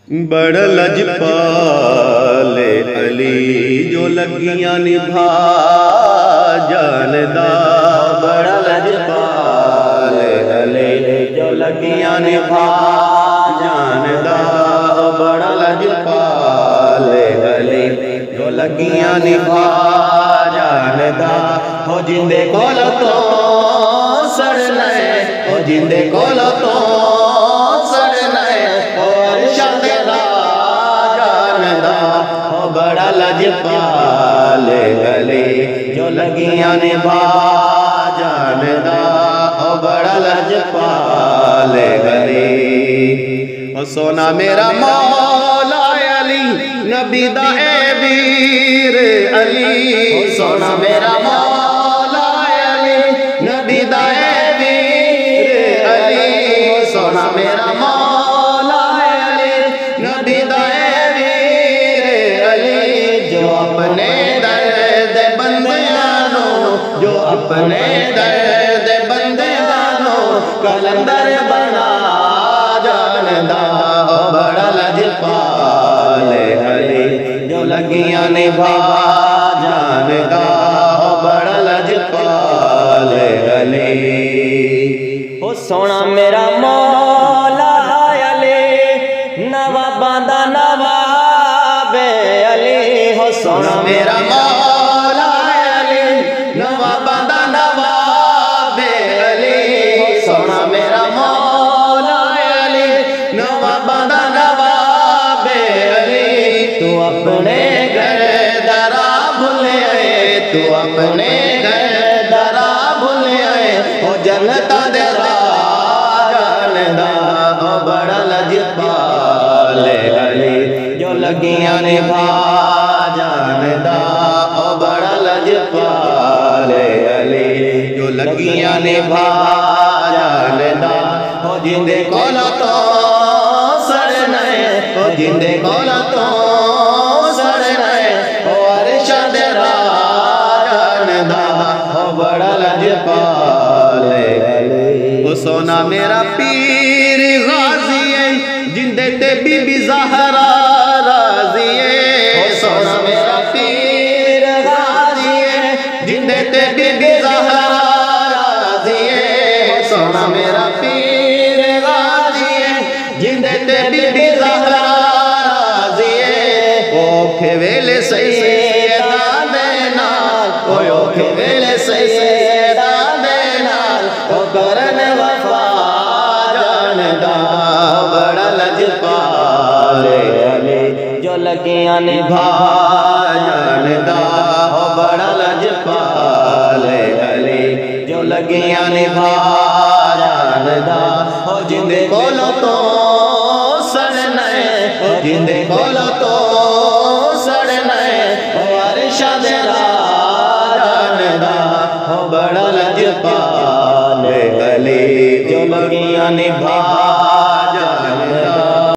بڑا لجپال علی جو لگیاں نبھا جاندا، بڑا لجپال علی جو لگیاں نبھا جاندا، بڑا لجپال علی جو لگیاں نبھا جاندا، ہو جندے کول تو سڑنا ہے، ہو جندے کول تو سڑنا ہے، بڑا لجپال علی جو لگیاں نبھا جاندا، بڑا لجپال علی۔ سونا میرا مولا علی نبی دا اے ویر علی، سونا میرا مولا علی نبی دا اے ویر علی، سونا میرا مولا علی نبی دا اے ویر علی، جو اپنے درد بندیانوں، جو اپنے درد بندیانوں کلندر بنا جاندا، بڑا لجپال علی جو لگیاں نبھا جاندا، بڑا لجپال علی۔ او سونا میرا مولا علی نواباں دا نواب علی، ہو سونا میرا مولا علی نواباں دا نواب علی، ہو سونا میرا مولا علی نواباں دا نواب علی، تو اپنے گھر درا بھولے آئے، تو اپنے گھر درا بھولے آئے، او جنتا دے راہ جاندا، بڑا لجپال علی جو لگیاں نبھا جاندا، بڑا لجپال علی جو لگیاں نبھا جاندا، ہو جندے کول تو سڑنا ہے، ہو جندے کول تو سڑنا ہے، عرش دے راہ جاندا، بڑا لجپال علی۔ سونا میرا پیر غازی ہے جندے تے بی بی زہرا راضی ہے، سونا میرا پیر غازی ہے جندے تے بی بی زہرا راضی ہے، سونا میرا پیر غازی ہے جندے تے بی بی زہرا راضی ہے، اوکھے ویلے سیداں دے نال، اوکھے ویلے سیداں دے نال، او کرن وفا جاندا، بڑا لجپال علی جو لگیاں نبھا جاندا، بڑا لجپال علی جو لگیاں نبھا جاندا، ہو جندے کول تو سڑنا ہے، ہو جندے کول تو سڑنا ہے، عرش دے راہ جاندا، بڑا لجپال